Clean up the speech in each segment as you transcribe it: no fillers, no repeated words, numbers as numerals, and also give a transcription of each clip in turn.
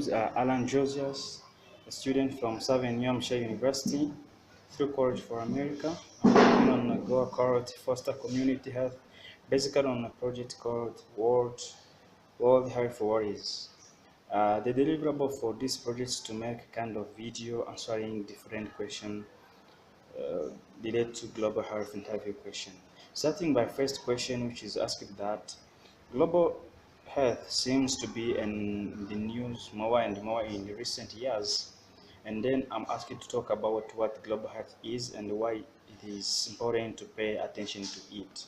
names are Alan Josias, a student from Southern New Hampshire University, through College for America. I'm working on a Goa cohort to foster community health, basically on a project called World Health Warriors. The deliverable for this project is to make a kind of video answering different questions uh, related to global health interview question. Starting by first question, which is asked that global health seems to be in the news more and more in recent years. And then I'm asked to talk about what global health is and why it is important to pay attention to it.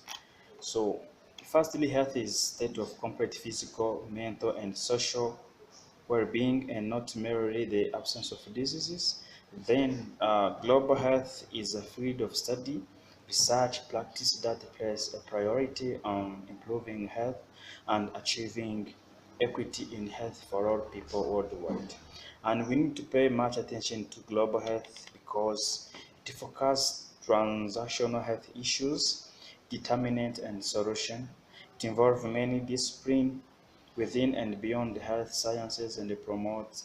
So, firstly, health is state of complete physical, mental, and social well-being and not merely the absence of diseases. Then global health is a field of study, research, practice that places a priority on improving health and achieving equity in health for all people worldwide. And we need to pay much attention to global health because it focuses transactional health issues, determinant and solution. It involves many disciplines within and beyond the health sciences and promotes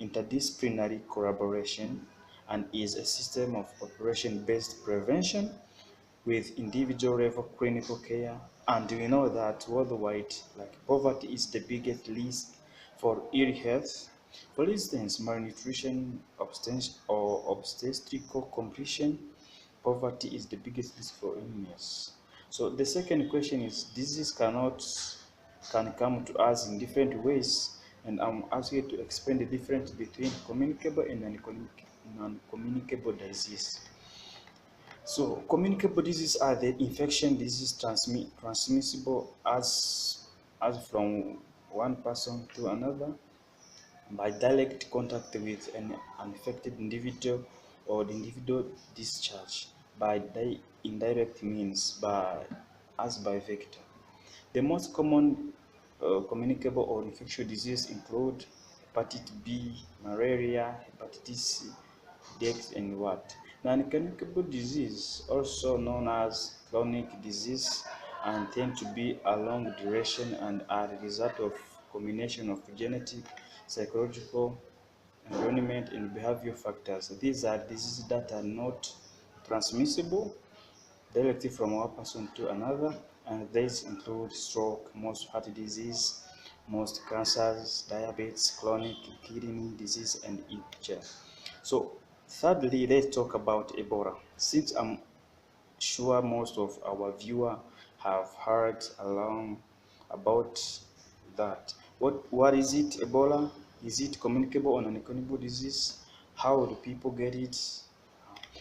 interdisciplinary collaboration and is a system of operation-based prevention with individual level clinical care. And we know that worldwide, like poverty is the biggest risk for ill health. For instance, malnutrition or obstetrical complication, poverty is the biggest risk for illness. So the second question is, disease can come to us in different ways, and I'm asking you to explain the difference between communicable and non-communicable disease. So communicable diseases are the infection disease transmissible as from one person to another by direct contact with an infected individual or the individual discharge by indirect means by vector. The most common communicable or infectious diseases include hepatitis B, malaria, hepatitis C, Dex, and what? Non-communicable disease, also known as chronic disease, and tend to be a long duration and are the result of combination of genetic, psychological, environment, and behavioral factors. These are diseases that are not transmissible directly from one person to another, and these include stroke, most heart disease, most cancers, diabetes, chronic kidney disease, and itch. So, thirdly, let's talk about Ebola. Since I'm sure most of our viewers have heard along about that. What is it, Ebola? Is it communicable or non-communicable disease? How do people get it?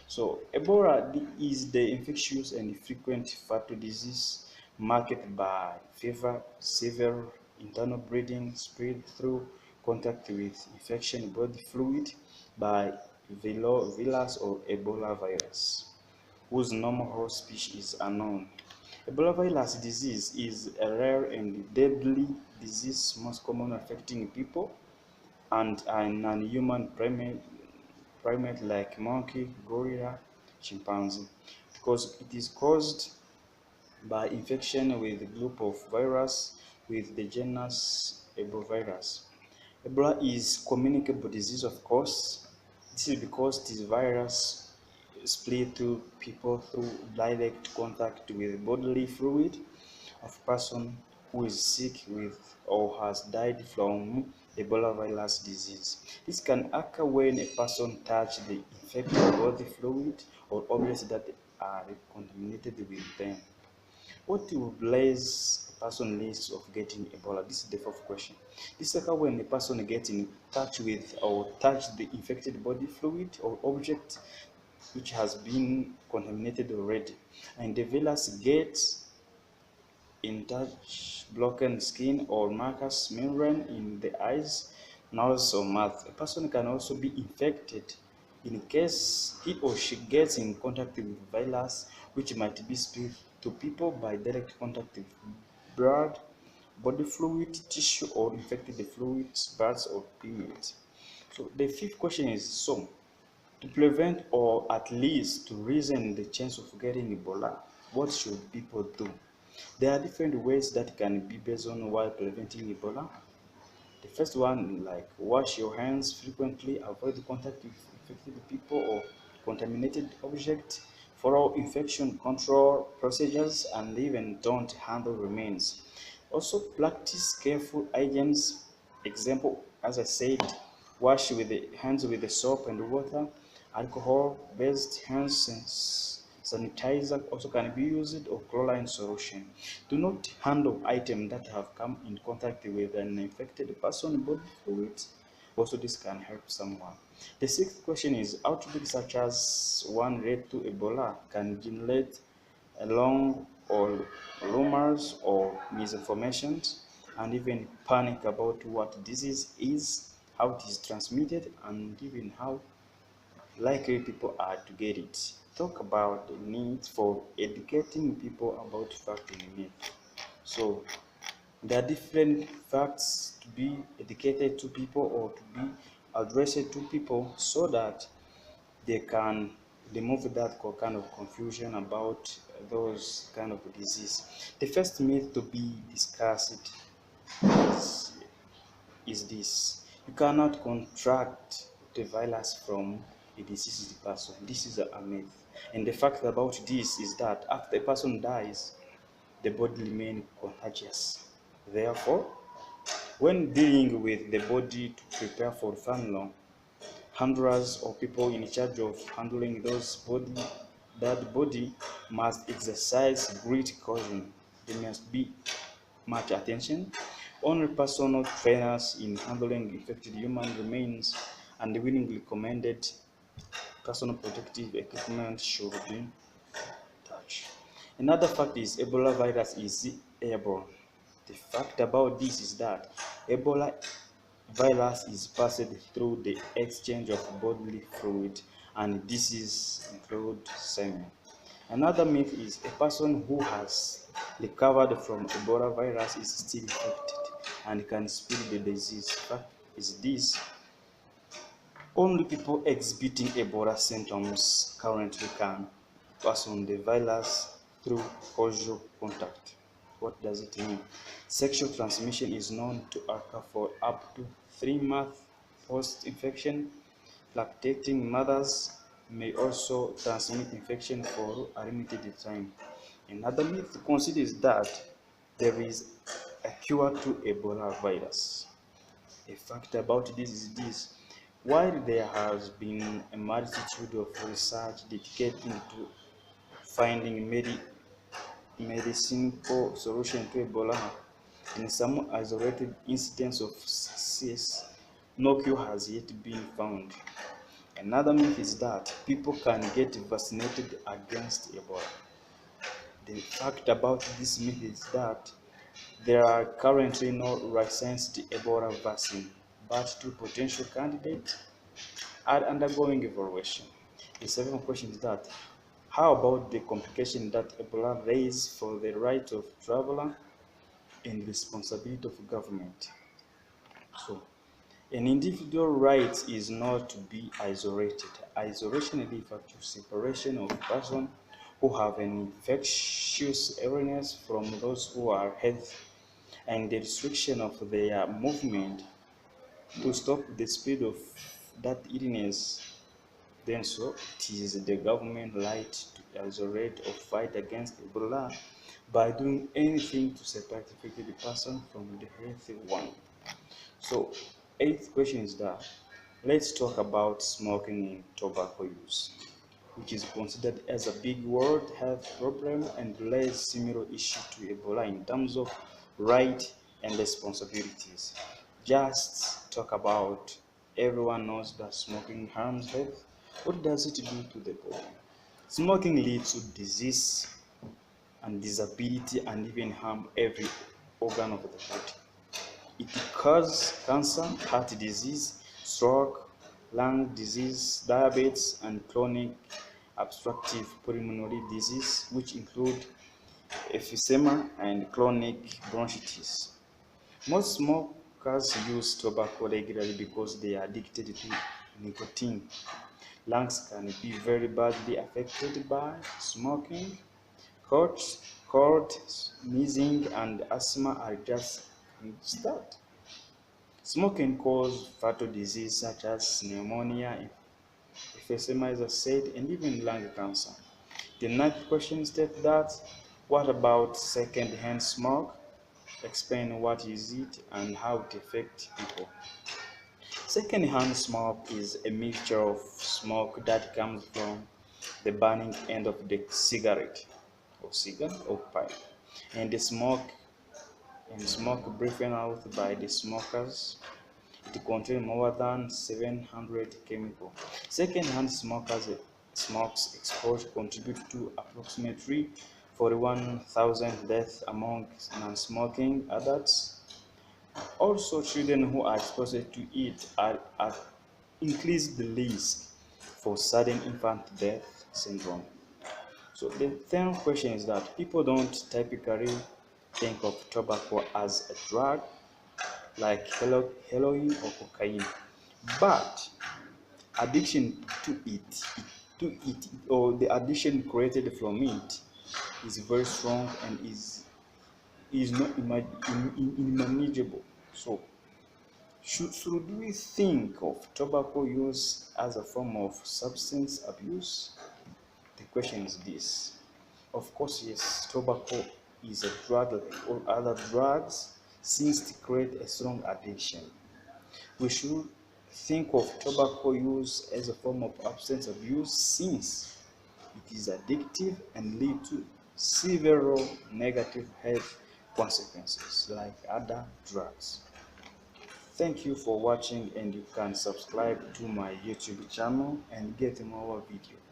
So Ebola is the infectious and frequent fatal disease marked by fever, severe internal bleeding spread through contact with infection body fluid by virus or Ebola virus, whose normal host species is unknown. Ebola virus disease is a rare and deadly disease most commonly affecting people and a non-human primate like monkey, gorilla, chimpanzee, because it is caused by infection with a group of virus with the genus Ebovirus. Ebola is communicable disease, of course. This is because this virus spread to people through direct contact with bodily fluid of person who is sick with or has died from Ebola virus disease. This can occur when a person touches the infected body fluid or objects that are contaminated with them. What will place a person risk of getting Ebola? This is the fourth question. This occurs when a person gets in touch with or touch the infected body fluid or object which has been contaminated already, and the virus gets in touch blocking skin or mucous membrane in the eyes, nose, or mouth. A person can also be infected in case he or she gets in contact with virus, which might be spread to people by direct contact with blood, body fluid, tissue, or infected fluids, birds, or periods. So the fifth question is, so to prevent or at least to lessen the chance of getting Ebola, what should people do? There are different ways that can be based on while preventing Ebola. The first one, like wash your hands frequently, avoid contact with infected people or contaminated objects, follow infection control procedures, and even don't handle remains. Also, practice careful hygiene. Example, as I said, wash with the hands with the soap and water. Alcohol-based hand sanitizer also can be used, or chlorine solution. Do not handle items that have come in contact with an infected person body fluids. Also, this can help someone. The sixth question is, outbreaks such as one related to Ebola can generate long or rumors or misinformation and even panic about what disease is, how it is transmitted, and even how likely people are to get it. Talk about the need for educating people about fact and myth. So there are different facts to be educated to people or to be addressed to people so that they can remove that kind of confusion about those kind of disease. The first myth to be discussed is, is this: you cannot contract the virus from a deceased person. This is a myth. And the fact about this is that after a person dies, the body remains contagious. Therefore, when dealing with the body to prepare for funeral, handlers or people in charge of handling that body must exercise great caution. There must be much attention. Only personal trainers in handling infected human remains and willingly recommended personal protective equipment should be touched. Another fact is Ebola virus is airborne. The fact about this is that Ebola virus is passed through the exchange of bodily fluid, and diseases include semen. Another myth is a person who has recovered from Ebola virus is still infected and can spread the disease. Fact is this: only people exhibiting Ebola symptoms currently can pass on the virus through casual contact. What does it mean? Sexual transmission is known to occur for up to 3 months post-infection. Lactating mothers may also transmit infection for a limited time. Another myth considers that there is a cure to Ebola virus. A fact about this is this: while there has been a multitude of research dedicated to finding medicinal solution to Ebola, in some isolated incidents of success, no cure has yet been found. Another myth is that people can get vaccinated against Ebola. The fact about this myth is that there are currently no licensed Ebola vaccine, but two potential candidates are undergoing evaluation. The second question is that, how about the complication that Ebola raises for the right of traveler and responsibility of government? So, an individual right is not to be isolated. Isolation refers to separation of persons who have an infectious illness from those who are healthy, and the restriction of their movement to stop the spread of that illness. Then so it is the government right to isolate or fight against Ebola by doing anything to separate the infected person from the healthy one. So, eighth question is that, let's talk about smoking and tobacco use, which is considered as a big world health problem and relates similar issue to Ebola in terms of right and responsibilities. Just talk about, everyone knows that smoking harms health. What does it do to the body? Smoking leads to disease and disability and even harm every organ of the body. It causes cancer, heart disease, stroke, lung disease, diabetes, and chronic obstructive pulmonary disease, which include emphysema and chronic bronchitis. Most smokers use tobacco regularly because they are addicted to nicotine. Lungs can be very badly affected by smoking. Cold, cold, sneezing, and asthma are just start. Smoking causes fatal disease such as pneumonia, emphysema, as I said, and even lung cancer. The ninth question states that, what about second-hand smoke? Explain what is it and how it affects people. Second-hand smoke is a mixture of smoke that comes from the burning end of the cigarette or cigar or pipe, and the smoke breathed out by the smokers. It contains more than 700 chemicals. Second-hand smokes exposure contribute to approximately 41,000 deaths among non-smoking adults. Also, children who are exposed to it are increased the risk for sudden infant death syndrome. So the third question is that people don't typically think of tobacco as a drug like heroin or cocaine, but addiction to it or the addiction created from it is very strong and is not unmanageable. So should we think of tobacco use as a form of substance abuse? The question is this. Of course, yes, tobacco is a drug like all other drugs since it creates a strong addiction. We should think of tobacco use as a form of substance abuse since it is addictive and lead to several negative health consequences like other drugs. Thank you for watching, and you can subscribe to my YouTube channel and get more videos.